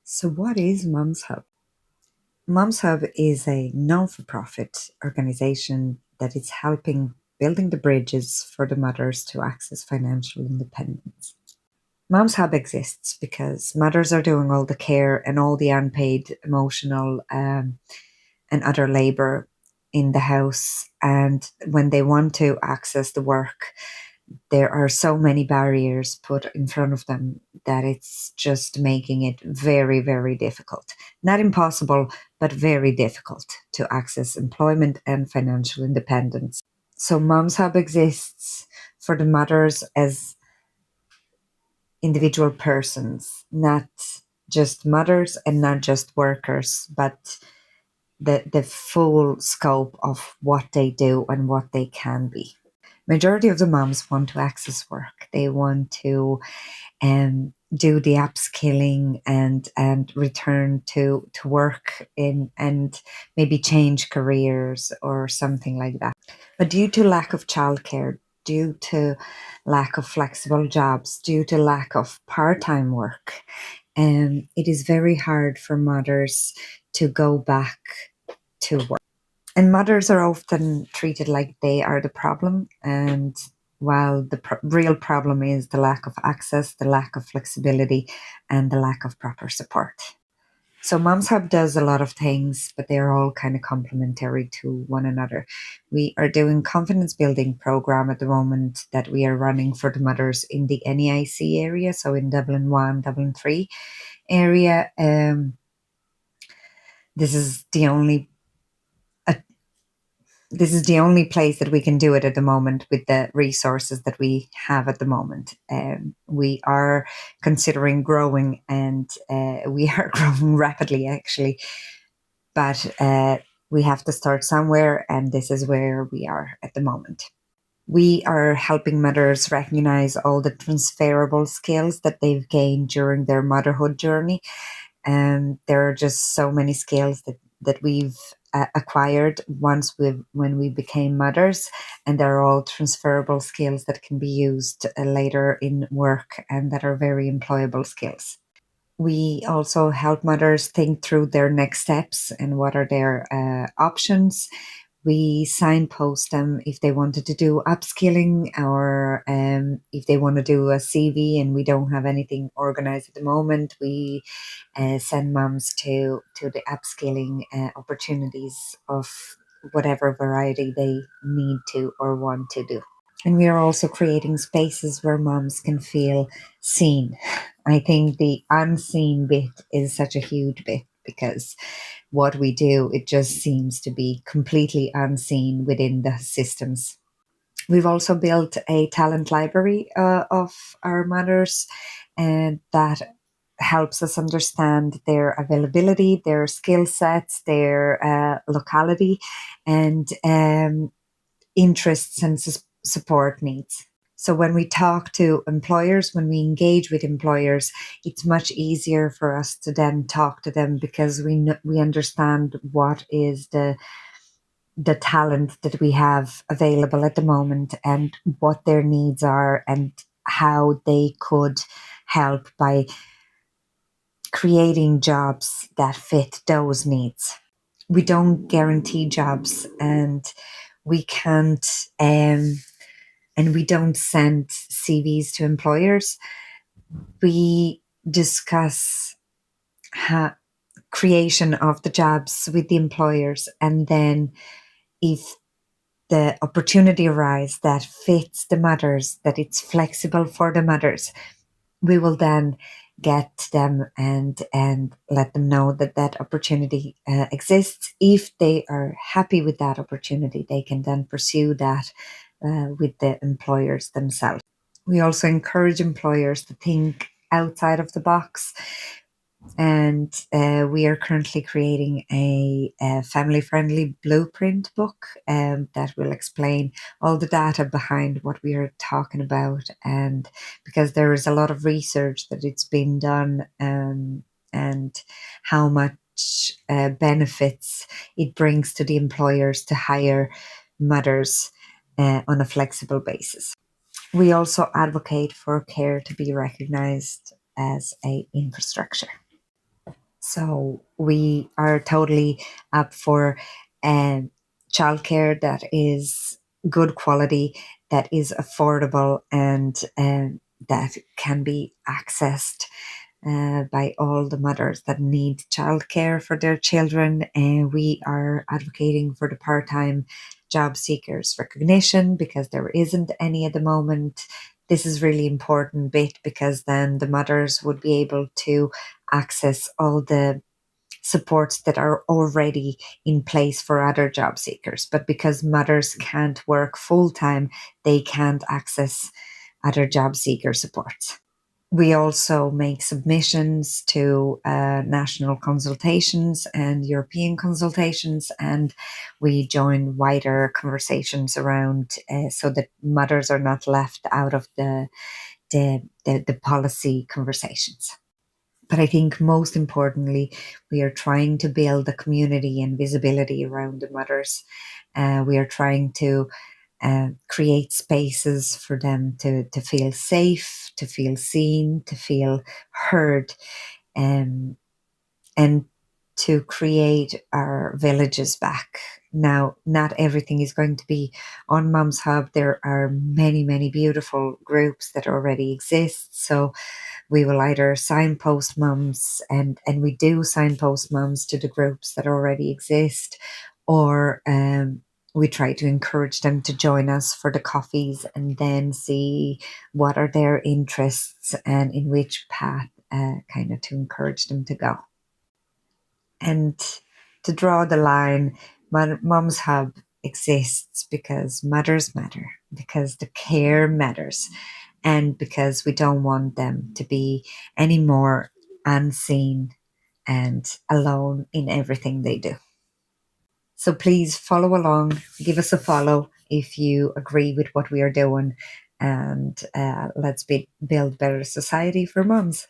So, what is Mums Hub? Mums Hub is a non for profit organization that is helping building the bridges for the mothers to access financial independence. Mums Hub exists because mothers are doing all the care and all the unpaid emotional and other labor in the house. And when they want to access the work, there are so many barriers put in front of them that it's just making it very, very difficult. Not impossible, but very difficult to access employment and financial independence. So, Moms Hub exists for the mothers as individual persons, not just mothers and not just workers, but the full scope of what they do and what they can be. Majority of the moms want to access work. They want to do the upskilling and return to work in and maybe change careers or something like that. But due to lack of childcare, due to lack of flexible jobs, due to lack of part-time work, it is very hard for mothers to go back to work. And mothers are often treated like they are the problem. And while the real problem is the lack of access, the lack of flexibility, and the lack of proper support. So Moms Hub does a lot of things, but they're all kind of complementary to one another. We are doing confidence building program at the moment that we are running for the mothers in the NEIC area, so in Dublin 1, Dublin 3 area. This is the only this is the only place that we can do it at the moment with the resources that we have at the moment. We are considering growing, and we are growing rapidly, actually. But we have to start somewhere, and this is where we are at the moment. We are helping mothers recognize all the transferable skills that they've gained during their motherhood journey. And there are just so many skills that we've acquired when we became mothers, and they're all transferable skills that can be used later in work and that are very employable skills. We also help mothers think through their next steps and what are their options. We signpost them if they wanted to do upskilling, or if they want to do a CV and we don't have anything organized at the moment. We send mums to the upskilling opportunities of whatever variety they need to or want to do. And we are also creating spaces where moms can feel seen. I think the unseen bit is such a huge bit, because what we do, it just seems to be completely unseen within the systems. We've also built a talent library of our mothers, and that helps us understand their availability, their skill sets, their locality, and interests and support needs. So when we talk to employers, when we engage with employers, it's much easier for us to then talk to them, because we understand what is the talent that we have available at the moment and what their needs are and how they could help by creating jobs that fit those needs. We don't guarantee jobs, and we can't and we don't send CVs to employers. We discuss creation of the jobs with the employers, and then if the opportunity arises that fits the mothers, that it's flexible for the mothers, we will then get them and let them know that that opportunity exists. If they are happy with that opportunity, they can then pursue that with the employers themselves. We also encourage employers to think outside of the box, and we are currently creating a family-friendly blueprint book that will explain all the data behind what we are talking about, and because there is a lot of research that it's been done, and how much benefits it brings to the employers to hire mothers on a flexible basis. We also advocate for care to be recognized as a infrastructure. So we are totally up for um, childcare that is good quality, that is affordable, and that can be accessed by all the mothers that need childcare for their children. And we are advocating for the part-time job seekers recognition because there isn't any at the moment. This is really important bit because then the mothers would be able to access all the supports that are already in place for other job seekers. But because mothers can't work full time, they can't access other job seeker supports. We also make submissions to national consultations and European consultations, and we join wider conversations around so that mothers are not left out of the policy conversations. But I think most importantly, we are trying to build a community and visibility around the mothers. We are trying to create spaces for them to feel safe, to feel seen, to feel heard, um, and to create our villages back. Now, not everything is going to be on Mum's Hub. There are many, many beautiful groups that already exist. So we will either signpost mums, and we do signpost mums to the groups that already exist, or we try to encourage them to join us for the coffees and then see what are their interests and in which path kind of to encourage them to go. And to draw the line, Mum's Hub exists because mothers matter, because the care matters, and because we don't want them to be any more unseen and alone in everything they do. So please follow along, give us a follow if you agree with what we are doing, and let's build better society for mums.